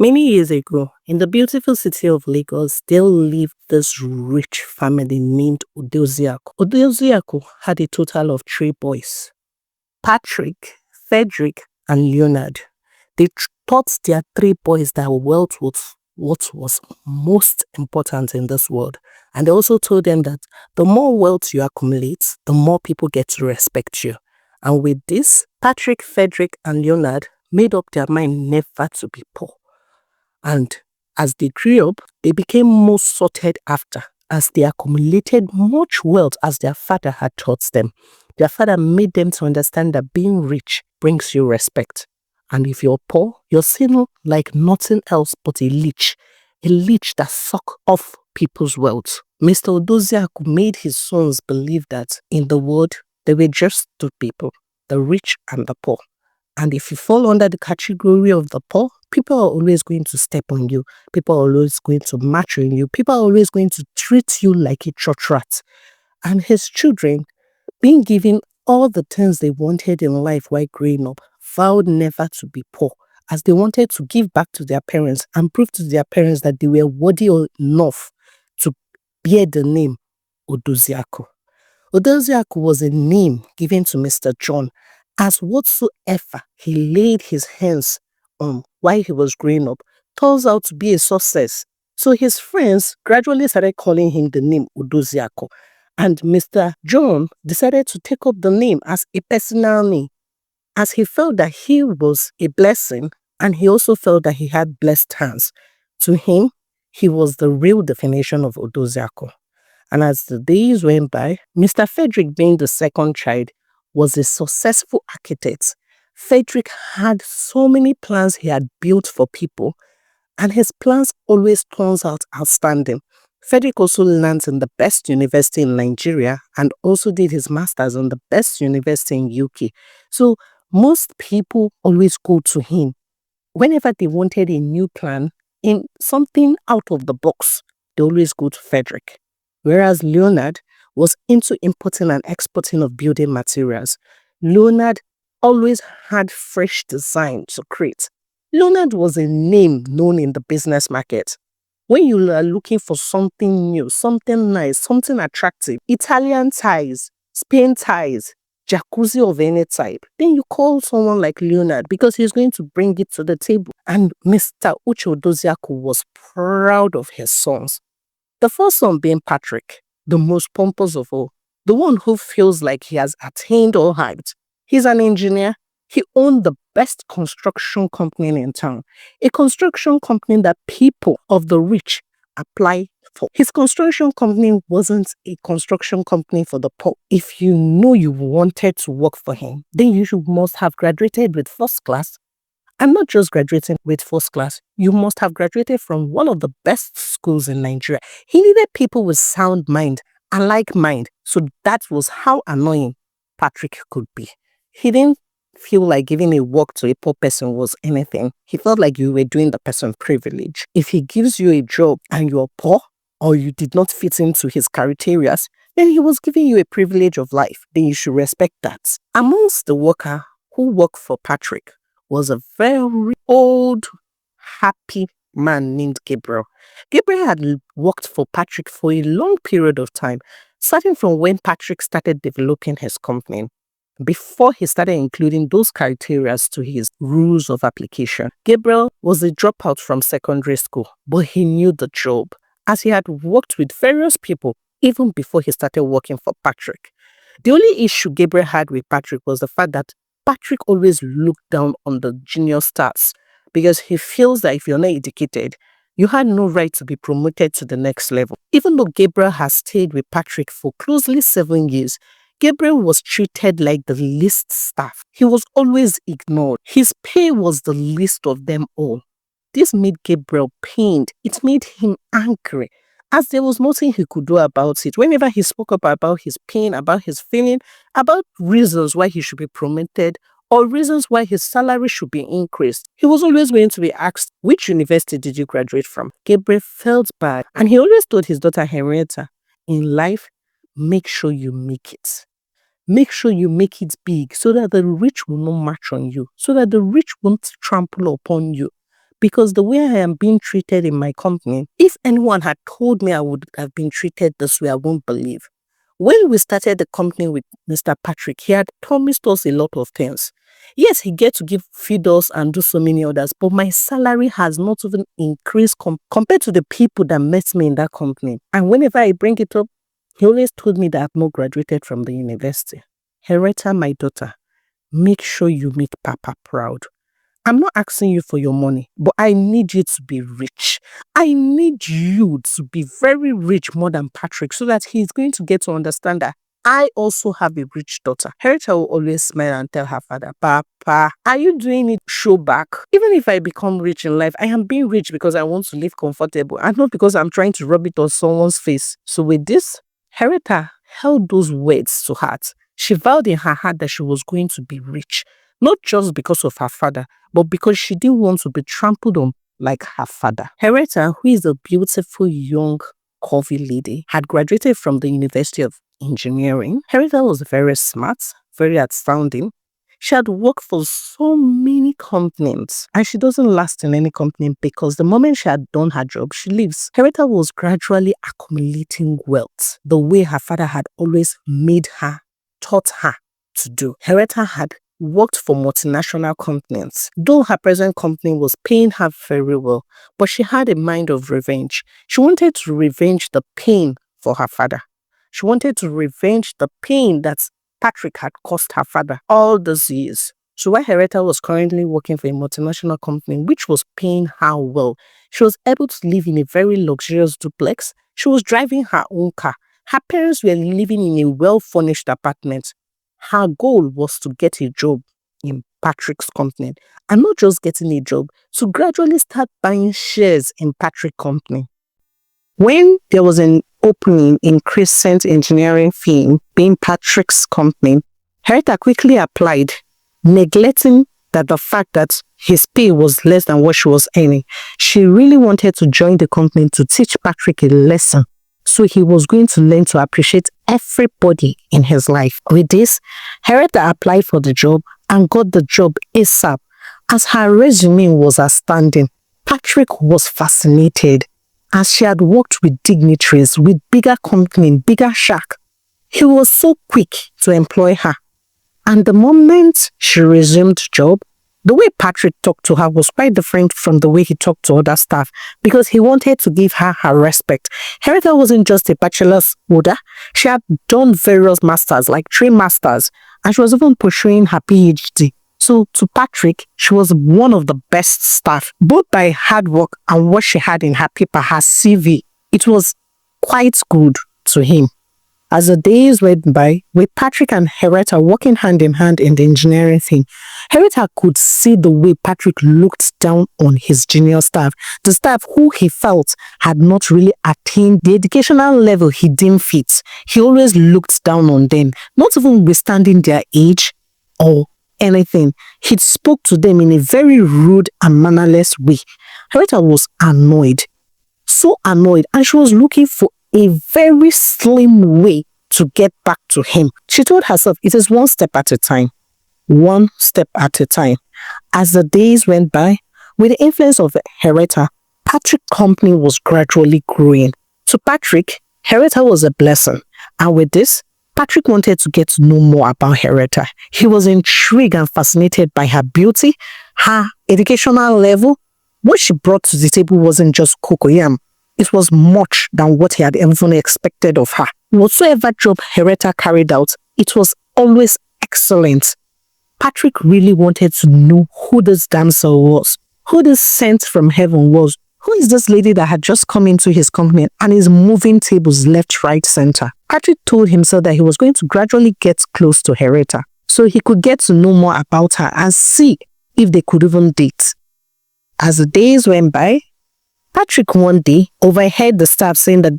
Many years ago, in the beautiful city of Lagos, there lived this rich family named Udoziaku. Udoziaku had a total of three boys: Patrick, Frederick, and Leonard. They taught their three boys that wealth was what was most important in this world. And they also told them that the more wealth you accumulate, the more people get to respect you. And with this, Patrick, Frederick, and Leonard made up their mind never to be poor. And as they grew up, they became more sought after as they accumulated much wealth as their father had taught them. Their father made them to understand that being rich brings you respect. And if you're poor, you're seen like nothing else but a leech that sucks off people's wealth. Mr. Odoziaku made his sons believe that in the world, there were just two people, the rich and the poor. And if you fall under the category of the poor, people are always going to step on you. People are always going to march on you. People are always going to treat you like a church rat. And his children, being given all the things they wanted in life while growing up, vowed never to be poor, as they wanted to give back to their parents and prove to their parents that they were worthy enough to bear the name Odoziaku. Odoziaku was a name given to Mr. John, as whatsoever he laid his hands on while he was growing up turns out to be a success. So his friends gradually started calling him the name Odoziaku, and Mr. John decided to take up the name as a personal name, as he felt that he was a blessing and he also felt that he had blessed hands. To him, he was the real definition of Odoziaku. And as the days went by, Mr. Frederick, being the second child, was a successful architect. Frederick had so many plans he had built for people, and his plans always turns out outstanding. Frederick also learned in the best university in Nigeria and also did his master's in the best university in UK. So most people always go to him whenever they wanted a new plan in something out of the box. They always go to Frederick. Whereas Leonard was into importing and exporting of building materials. Leonard always had fresh design to create. Leonard was a name known in the business market. When you are looking for something new, something nice, something attractive, Italian ties, Spain ties, jacuzzi of any type, then you call someone like Leonard because he's going to bring it to the table. And Mr. Uche Odoziaku was proud of his sons. The first son being Patrick, the most pompous of all, the one who feels like he has attained all heights. He's an engineer. He owned the best construction company in town, a construction company that people of the rich apply for. His construction company wasn't a construction company for the poor. If you know you wanted to work for him, then you must have graduated with first class. And not just graduating with first class, you must have graduated from one of the best schools in Nigeria. He needed people with sound mind and like mind. So that was how annoying Patrick could be. He didn't feel like giving a work to a poor person was anything. He felt like you were doing the person privilege. If he gives you a job and you're poor or you did not fit into his criteria, then he was giving you a privilege of life. Then you should respect that. Amongst the worker who worked for Patrick was a very old, happy man named Gabriel. Gabriel had worked for Patrick for a long period of time, starting from when Patrick started developing his company, before he started including those criteria to his rules of application. Gabriel was a dropout from secondary school, but he knew the job, as he had worked with various people even before he started working for Patrick. The only issue Gabriel had with Patrick was the fact that Patrick always looked down on the junior stars because he feels that if you're not educated, you had no right to be promoted to the next level. Even though Gabriel has stayed with Patrick for closely 7 years, Gabriel was treated like the least staff. He was always ignored. His pay was the least of them all. This made Gabriel pained. It made him angry, as there was nothing he could do about it. Whenever he spoke about his pain, about his feeling, about reasons why he should be promoted or reasons why his salary should be increased, he was always going to be asked, which university did you graduate from? Gabriel felt bad, and he always told his daughter Henrietta, in life, make sure you make it. Make sure you make it big so that the rich will not march on you, so that the rich won't trample upon you. because the way I am being treated in my company, if anyone had told me I would have been treated this way, I won't believe. When we started the company with Mr. Patrick, he had promised us a lot of things. Yes, he gets to feed us and do so many others, but my salary has not even increased compared to the people that met me in that company. And whenever I bring it up, he always told me that I've not graduated from the university. Henrietta, my daughter, make sure you make Papa proud. I'm not asking you for your money, but I need you to be rich. I need you to be very rich, more than Patrick, so that he's going to get to understand that I also have a rich daughter. Henrietta will always smile and tell her father, Papa, are you doing it show back? Even if I become rich in life, I am being rich because I want to live comfortable and not because I'm trying to rub it on someone's face. So with this, Henrietta held those words to heart. She vowed in her heart that she was going to be rich, not just because of her father, but because she didn't want to be trampled on like her father. Henrietta, who is a beautiful young curvy lady, had graduated from the University of Engineering. Henrietta was very smart, very outstanding. She had worked for so many companies, and she doesn't last in any company because the moment she had done her job, she leaves. Henrietta was gradually accumulating wealth the way her father had always taught her to do. Henrietta had worked for multinational companies, though her present company was paying her very well, but she had a mind of revenge. She wanted to revenge the pain for her father. She wanted to revenge the pain that Patrick had caused her father all those years. So while Henrietta was currently working for a multinational company which was paying her well, she was able to live in a very luxurious duplex. She was driving her own car. Her parents were living in a well-furnished apartment. Her goal was to get a job in Patrick's company, and not just getting a job, to gradually start buying shares in Patrick's company. When there was an opening in Crescent Engineering firm being Patrick's company, Henrietta quickly applied, neglecting the fact that his pay was less than what she was earning. She really wanted to join the company to teach Patrick a lesson, so he was going to learn to appreciate everybody in his life. With this, Henrietta applied for the job and got the job ASAP. As her resume was outstanding, Patrick was fascinated. As she had worked with dignitaries, with bigger company, bigger shack, he was so quick to employ her. And the moment she resumed job, the way Patrick talked to her was quite different from the way he talked to other staff, because he wanted to give her respect. Henrietta wasn't just a bachelor's holder. She had done various masters, like 3 masters, and she was even pursuing her PhD. So to Patrick, she was one of the best staff, both by hard work and what she had in her paper, her CV. It was quite good to him. As the days went by, with Patrick and Henrietta working hand in hand in the engineering thing, Henrietta could see the way Patrick looked down on his junior staff, the staff who he felt had not really attained the educational level he deemed fit. He always looked down on them, not even withstanding their age or anything. He spoke to them in a very rude and mannerless way. Henrietta was annoyed, so annoyed, and she was looking for a very slim way to get back to him. She told herself it is one step at a time. One step at a time. As the days went by, with the influence of Henrietta, Patrick's company was gradually growing. To Patrick, Henrietta was a blessing, and with this, Patrick wanted to get to know more about Henrietta. He was intrigued and fascinated by her beauty, her educational level. What she brought to the table wasn't just cocoyam. It was much than what he had even expected of her. Whatsoever job Henrietta carried out, it was always excellent. Patrick really wanted to know who this damsel was, who this sent from heaven was. Who is this lady that had just come into his company and is moving tables left, right, center? Patrick told himself that he was going to gradually get close to Henrietta so he could get to know more about her and see if they could even date. As the days went by, Patrick one day overheard the staff saying that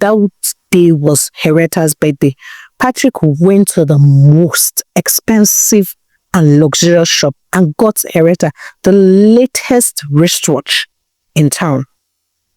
day was Henrietta's birthday. Patrick went to the most expensive and luxurious shop and got Henrietta the latest wristwatch in town.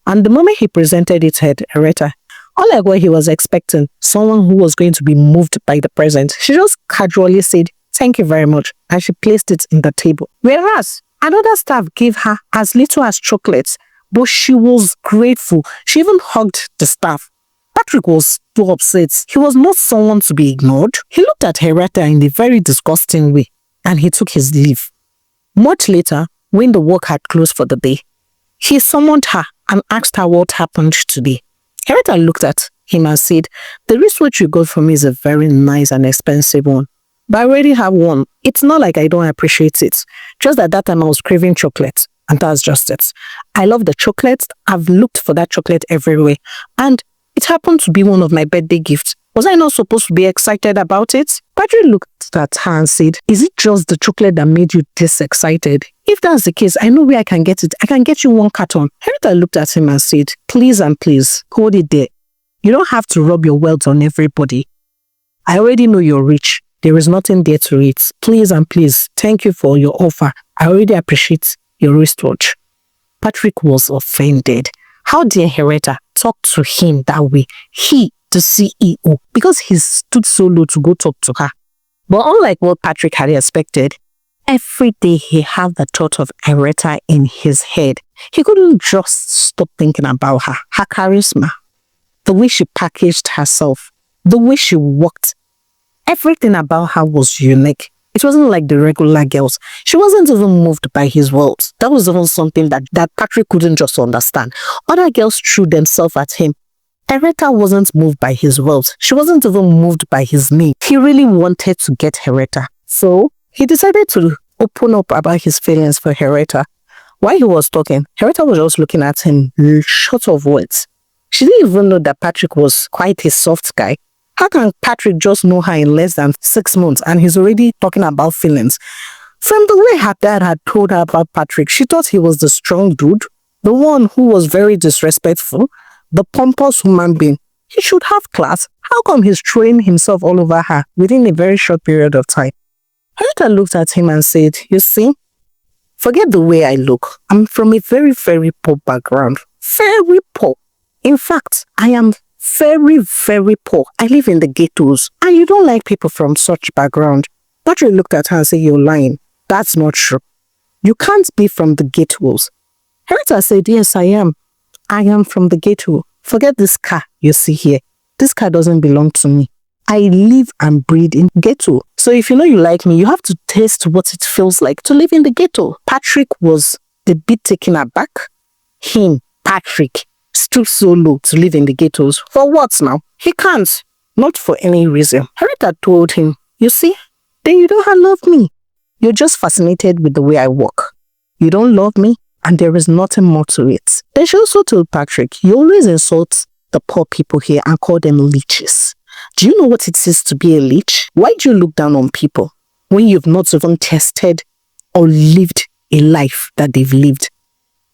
And the moment he presented it to Henrietta, unlike what he was expecting, someone who was going to be moved by the present, she just casually said, "Thank you very much," and she placed it in the table. Whereas Another staff gave her as little as chocolates, but she was grateful. She even hugged the staff. Patrick was too upset. He was not someone to be ignored. He looked at Henrietta in a very disgusting way, and he took his leave. Much later, when the work had closed for the day, he summoned her and asked her what happened today. Henrietta looked at him and said, "The wristwatch you got for me is a very nice and expensive one, but I already have one. It's not like I don't appreciate it. Just at that time I was craving chocolate, and that's just it. I love the chocolate. I've looked for that chocolate everywhere, and it happened to be one of my birthday gifts. Was I not supposed to be excited about it?" Patrick looked at her and said, "Is it just the chocolate that made you this excited? If that's the case, I know where I can get it. I can get you one carton." Henrietta looked at him and said, "Please and please, hold it there. You don't have to rub your wealth on everybody. I already know you're rich. There is nothing there to eat. Please and please, thank you for your offer. I already appreciate your wristwatch." Patrick was offended. How dare Henrietta talk to him that way? He, the CEO, because he stood so low to go talk to her. But unlike what Patrick had expected, every day he had the thought of Henrietta in his head. He couldn't just stop thinking about her charisma, the way she packaged herself, the way she walked. Everything about her was unique. It wasn't like the regular girls. She wasn't even moved by his words. That was even something that Patrick couldn't just understand. Other girls threw themselves at him. Henrietta wasn't moved by his words. She wasn't even moved by his name. He really wanted to get Henrietta. So he decided to open up about his feelings for Henrietta. While he was talking, Henrietta was just looking at him, short of words. She didn't even know that Patrick was quite a soft guy. How can Patrick just know her in less than 6 months and he's already talking about feelings? From the way her dad had told her about Patrick, she thought he was the strong dude, the one who was very disrespectful, the pompous human being. He should have class. How come he's throwing himself all over her within a very short period of time? Henrietta looked at him and said, "You see, forget the way I look. I'm from a very, very poor background. Very poor. In fact, I am very, very poor. I live in the ghettos. And you don't like people from such background." Patrick looked at her and said, "You're lying. That's not true. You can't be from the ghettos." Henrietta said, "Yes, I am. I am from the ghetto. Forget this car you see here. This car doesn't belong to me. I live and breathe in ghetto. So if you know you like me, you have to taste what it feels like to live in the ghetto." Patrick was a bit taken aback. Him, Patrick, stood so low to live in the ghettos. For what now? He can't. Not for any reason. Henrietta told him, "You see, then you don't love me. You're just fascinated with the way I walk. You don't love me, and there is nothing more to it." Then she also told Patrick, "You always insult the poor people here and call them leeches. Do you know what it is to be a leech? Why do you look down on people when you've not even tested or lived a life that they've lived?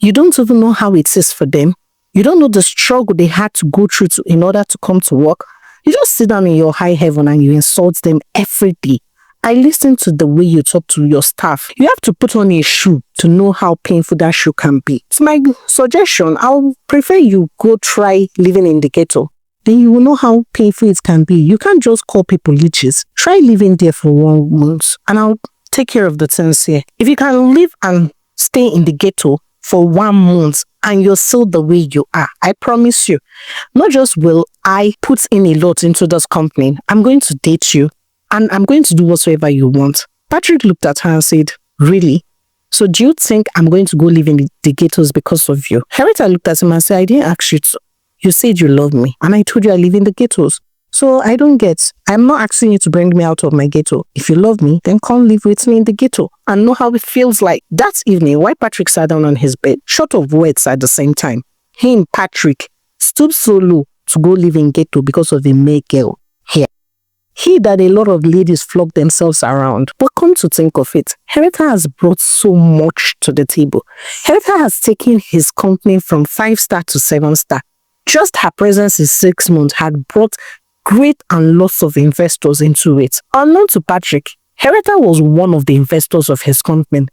You don't even know how it is for them. You don't know the struggle they had to go through in order to come to work. You just sit down in your high heaven and you insult them every day. I listen to the way you talk to your staff. You have to put on a shoe to know how painful that shoe can be. It's my suggestion. I'll prefer you go try living in the ghetto. Then you will know how painful it can be. You can't just call people leeches. Try living there for 1 month and I'll take care of the things here. If you can live and stay in the ghetto for 1 month and you're still the way you are, I promise you, not just will I put in a lot into this company, I'm going to date you and I'm going to do whatsoever you want." Patrick looked at her and said, "Really? So do you think I'm going to go live in the ghettos because of you?" Henrietta looked at him and said, "I didn't ask you to. You said you love me and I told you I live in the ghettos. So I don't get. I'm not asking you to bring me out of my ghetto. If you love me, then come live with me in the ghetto and know how it feels like." That evening, while Patrick sat down on his bed, short of words at the same time, him, Patrick, stood so low to go live in ghetto because of a mere girl here. He that a lot of ladies flock themselves around. But come to think of it, Henrietta has brought so much to the table. Henrietta has taken his company from 5-star to 7-star. Just her presence in 6 months had brought great and lots of investors into it. Unknown to Patrick, Henrietta was one of the investors of his company.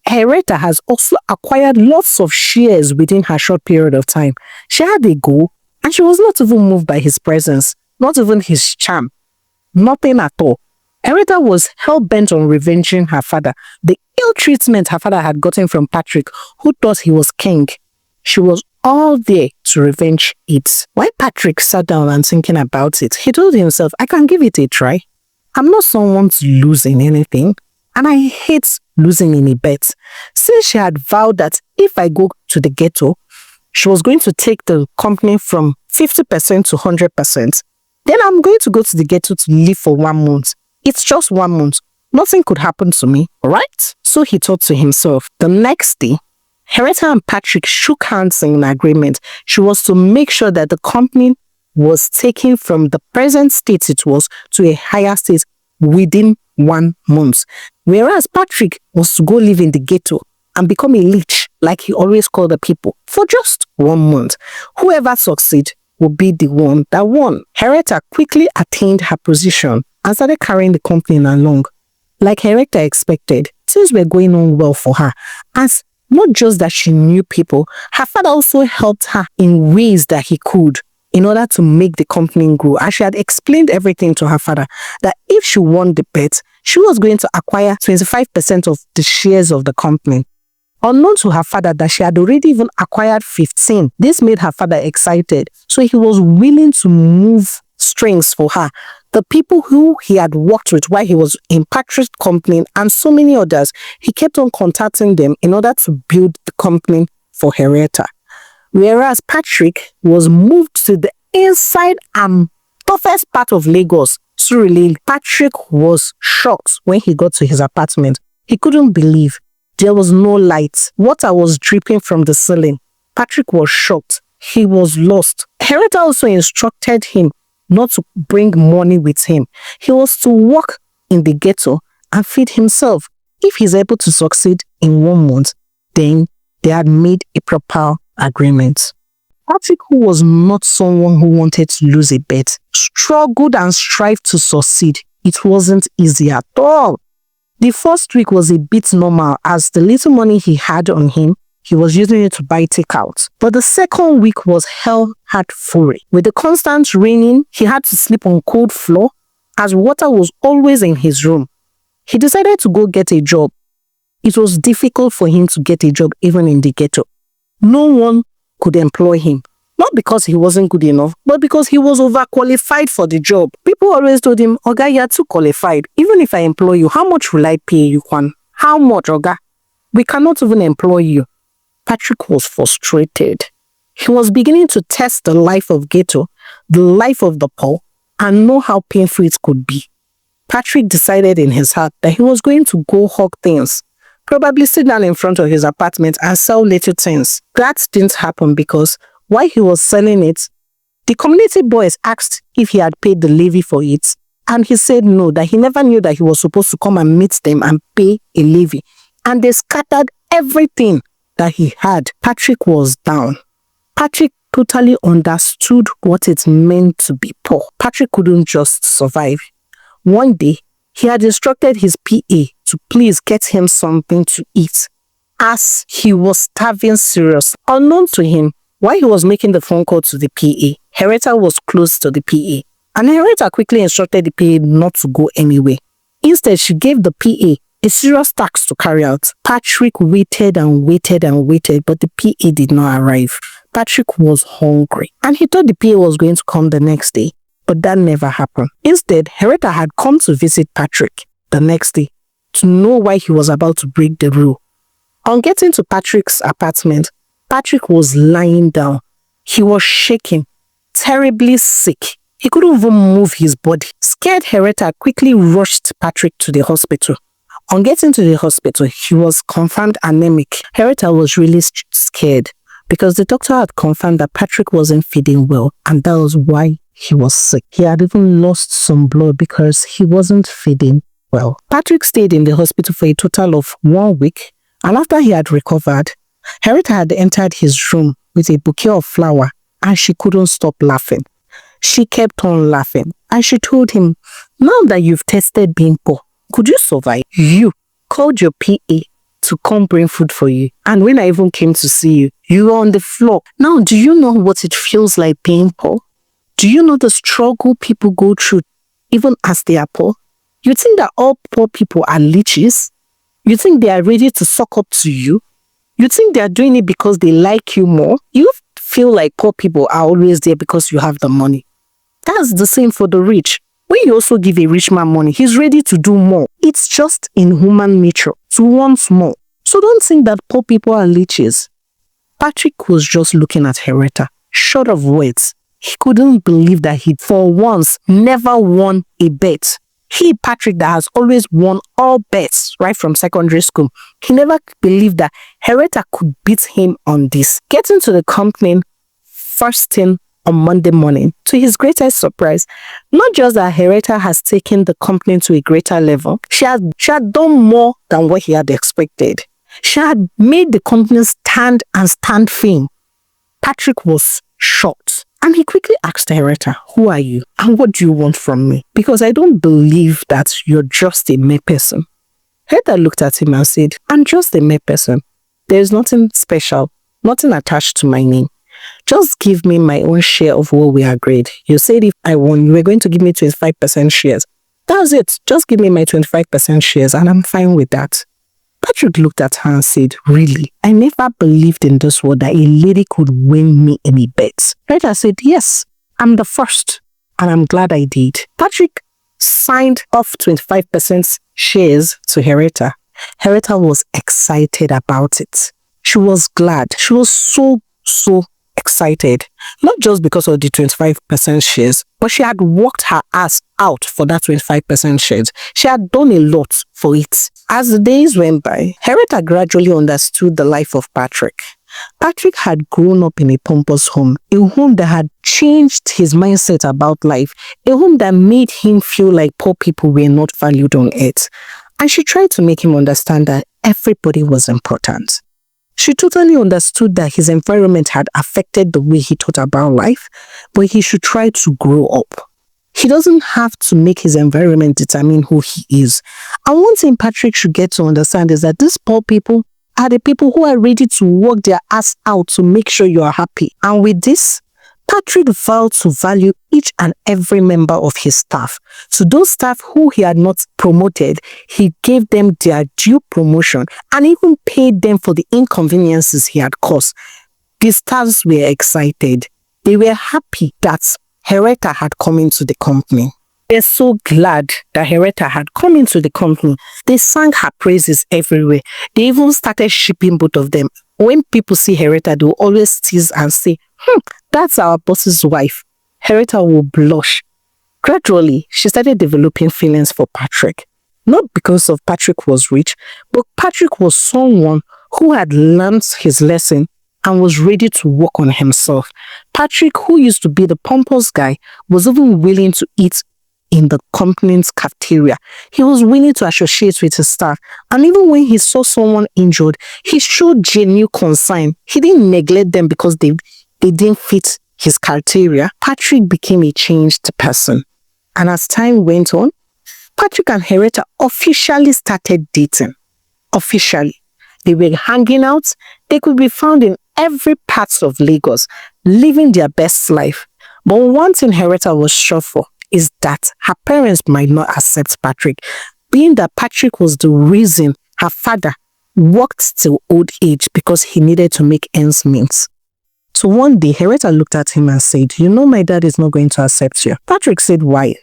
Henrietta has also acquired lots of shares within her short period of time. She had a goal and she was not even moved by his presence, not even his charm. Nothing at all. Henrietta was hell-bent on revenging her father, the royal treatment her father had gotten from Patrick, who thought he was king, she was all there to revenge it. While Patrick sat down and thinking about it, he told himself, I can give it a try. I'm not someone to lose in anything, and I hate losing in a bet. Since she had vowed that if I go to the ghetto, she was going to take the company from 50% to 100%, then I'm going to go to the ghetto to live for 1 month. It's just 1 month. Nothing could happen to me, right? So he thought to himself. The next day, Henrietta and Patrick shook hands in agreement. She was to make sure that the company was taken from the present state it was to a higher state within 1 month. Whereas Patrick was to go live in the ghetto and become a leech, like he always called the people, for just 1 month. Whoever succeeded would be the one that won. Henrietta quickly attained her position and started carrying the company along. Like Henrietta expected, things were going on well for her, as not just that she knew people, her father also helped her in ways that he could in order to make the company grow. And she had explained everything to her father, that if she won the bet, she was going to acquire 25% of the shares of the company. Unknown to her father that she had already even acquired 15. This made her father excited, so he was willing to move strings for her. The people who he had worked with while he was in Patrick's company and so many others, he kept on contacting them in order to build the company for Henrietta. Whereas Patrick was moved to the inside and toughest part of Lagos. Surely, Patrick was shocked when he got to his apartment. He couldn't believe there was no light. Water was dripping from the ceiling. Patrick was shocked. He was lost. Henrietta also instructed him not to bring money with him. He was to work in the ghetto and feed himself. If he's able to succeed in 1 month, then they had made a proper agreement. Patrick, who was not someone who wanted to lose a bet, struggled and strived to succeed. It wasn't easy at all. The first week was a bit normal, as the little money he had on him, he was using it to buy takeout. But the second week was hell had fury. With the constant raining, he had to sleep on cold floor, as water was always in his room. He decided to go get a job. It was difficult for him to get a job even in the ghetto. No one could employ him. Not because he wasn't good enough, but because he was overqualified for the job. People always told him, Oga, you're too qualified. Even if I employ you, how much will I pay you, Kwan? How much, Oga? We cannot even employ you. Patrick was frustrated. He was beginning to test the life of ghetto, the life of the poor, and know how painful it could be. Patrick decided in his heart that he was going to go hawk things, probably sit down in front of his apartment and sell little things. That didn't happen because while he was selling it, the community boys asked if he had paid the levy for it, and he said no, that he never knew that he was supposed to come and meet them and pay a levy. And they scattered everything that he had. Patrick was down. Patrick totally understood what it meant to be poor. Patrick couldn't just survive. One day, he had instructed his PA to please get him something to eat, as he was starving serious. Unknown to him, while he was making the phone call to the PA, Henrietta was close to the PA, and Henrietta quickly instructed the PA not to go anywhere. Instead, she gave the PA a serious task to carry out. Patrick waited and waited and waited, but the PA did not arrive. Patrick was hungry, and he thought the PA was going to come the next day, but that never happened. Instead, Henrietta had come to visit Patrick the next day to know why he was about to break the rule. On getting to Patrick's apartment, Patrick was lying down. He was shaking, terribly sick. He couldn't even move his body. Scared, Henrietta quickly rushed Patrick to the hospital. On getting to the hospital, he was confirmed anemic. Henrietta was really scared because the doctor had confirmed that Patrick wasn't feeding well, and that was why he was sick. He had even lost some blood because he wasn't feeding well. Patrick stayed in the hospital for a total of 1 week, and after he had recovered, Henrietta had entered his room with a bouquet of flower, and she couldn't stop laughing. She kept on laughing, and she told him, now that you've tested being poor, could you survive? You called your PA to come bring food for you, and when I even came to see you, you were on the floor. Now, do you know what it feels like being poor? Do you know the struggle people go through even as they are poor? You think that all poor people are leeches? You think they are ready to suck up to you? You think they are doing it because they like you more? You feel like poor people are always there because you have the money. That's the same for the rich. When you also give a rich man money, he's ready to do more. It's just in human nature to want more. So don't think that poor people are leeches. Patrick was just looking at Henrietta, short of words. He couldn't believe that he'd for once never won a bet. He, Patrick, that has always won all bets right from secondary school, he never believed that Henrietta could beat him on this. Getting to the company first thing on Monday morning, to his greatest surprise, not just that Henrietta has taken the company to a greater level, she had done more than what he had expected. She had made the company stand and stand firm. Patrick was shocked. And he quickly asked Henrietta, who are you and what do you want from me? Because I don't believe that you're just a mere person. Henrietta looked at him and said, I'm just a mere person. There's nothing special, nothing attached to my name. Just give me my own share of what we agreed. You said if I won, you were going to give me 25% shares. That's it. Just give me my 25% shares and I'm fine with that. Patrick looked at her and said, really? I never believed in this world that a lady could win me any bets. Henrietta said, yes, I'm the first and I'm glad I did. Patrick signed off 25% shares to Henrietta. Henrietta was excited about it. She was glad. She was so excited. Not just because of the 25% shares, but she had worked her ass out for that 25% shares. She had done a lot for it. As the days went by, Henrietta gradually understood the life of Patrick. Patrick had grown up in a pompous home, a home that had changed his mindset about life, a home that made him feel like poor people were not valued on earth. And she tried to make him understand that everybody was important. She totally understood that his environment had affected the way he thought about life, but he should try to grow up. He doesn't have to make his environment determine who he is. And one thing Patrick should get to understand is that these poor people are the people who are ready to work their ass out to make sure you are happy. And with this, Patrick vowed to value each and every member of his staff. So those staff who he had not promoted, he gave them their due promotion and even paid them for the inconveniences he had caused. The staffs were excited. They were happy that Henrietta had come into the company. They're so glad that Henrietta had come into the company. They sang her praises everywhere. They even started shipping both of them. When people see Henrietta, they will always tease and say, that's our boss's wife. Henrietta will blush. Gradually, she started developing feelings for Patrick. Not because of Patrick was rich, but Patrick was someone who had learned his lesson and was ready to work on himself. Patrick, who used to be the pompous guy, was even willing to eat in the company's cafeteria. He was willing to associate with his staff. And even when he saw someone injured, he showed genuine concern. He didn't neglect them because they didn't fit his criteria. Patrick became a changed person. And as time went on, Patrick and Henrietta officially started dating. Officially. They were hanging out. They could be found in every part of Lagos, living their best life. But one thing Henrietta was sure for is that her parents might not accept Patrick, being that Patrick was the reason her father worked till old age because he needed to make ends meet. So one day, Henrietta looked at him and said, you know my dad is not going to accept you. Patrick said, why?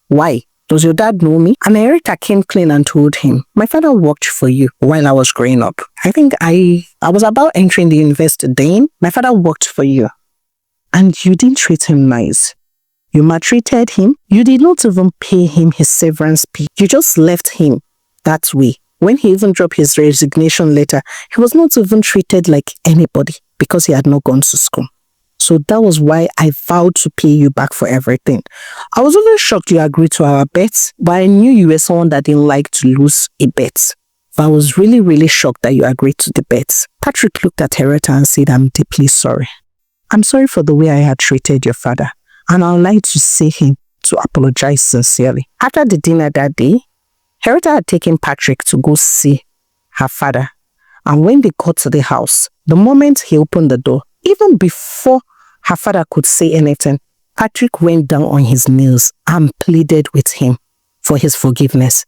Why? Does your dad know me? And Henrietta came clean and told him, my father worked for you while I was growing up. I think I was about entering the university then. My father worked for you. And you didn't treat him nice. You maltreated him. You did not even pay him his severance pay. You just left him that way. When he even dropped his resignation letter, he was not even treated like anybody because he had not gone to school. So that was why I vowed to pay you back for everything. I was even shocked you agreed to our bets, but I knew you were someone that didn't like to lose a bet. But I was really shocked that you agreed to the bets. Patrick looked at Henrietta and said, I'm deeply sorry. I'm sorry for the way I had treated your father. And I would like to see him to apologize sincerely. After the dinner that day, Henrietta had taken Patrick to go see her father. And when they got to the house, the moment he opened the door, even before her father could say anything, Patrick went down on his knees and pleaded with him for his forgiveness.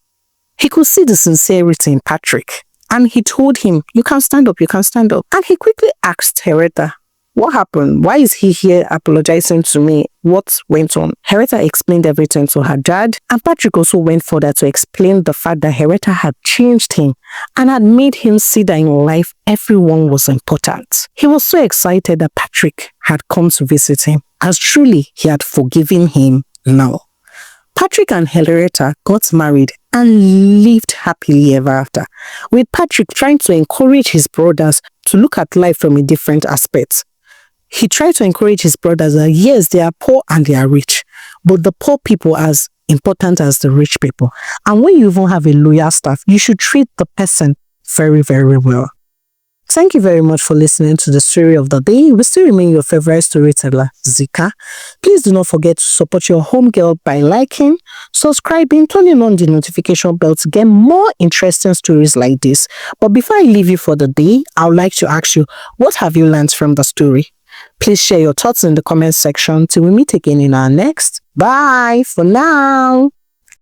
He could see the sincerity in Patrick, and he told him, "You can stand up, you can stand up." And he quickly asked Hereta, "What happened? Why is he here apologizing to me? What went on?" Hereta explained everything to her dad, and Patrick also went further to explain the fact that Hereta had changed him and had made him see that in life everyone was important. He was so excited that Patrick had come to visit him, as truly he had forgiven him now. Patrick and Hereta got married and lived happily ever after, with Patrick trying to encourage his brothers to look at life from a different aspect. He tried to encourage his brothers that yes, they are poor and they are rich, but the poor people are as important as the rich people. And when you even have a loyal staff, you should treat the person very, very well. Thank you very much for listening to the story of the day. We still remain your favorite storyteller, Zika. Please do not forget to support your homegirl by liking, subscribing, turning on the notification bell to get more interesting stories like this. But before I leave you for the day, I would like to ask you, what have you learned from the story? Please share your thoughts in the comment section till we meet again in our next. Bye for now.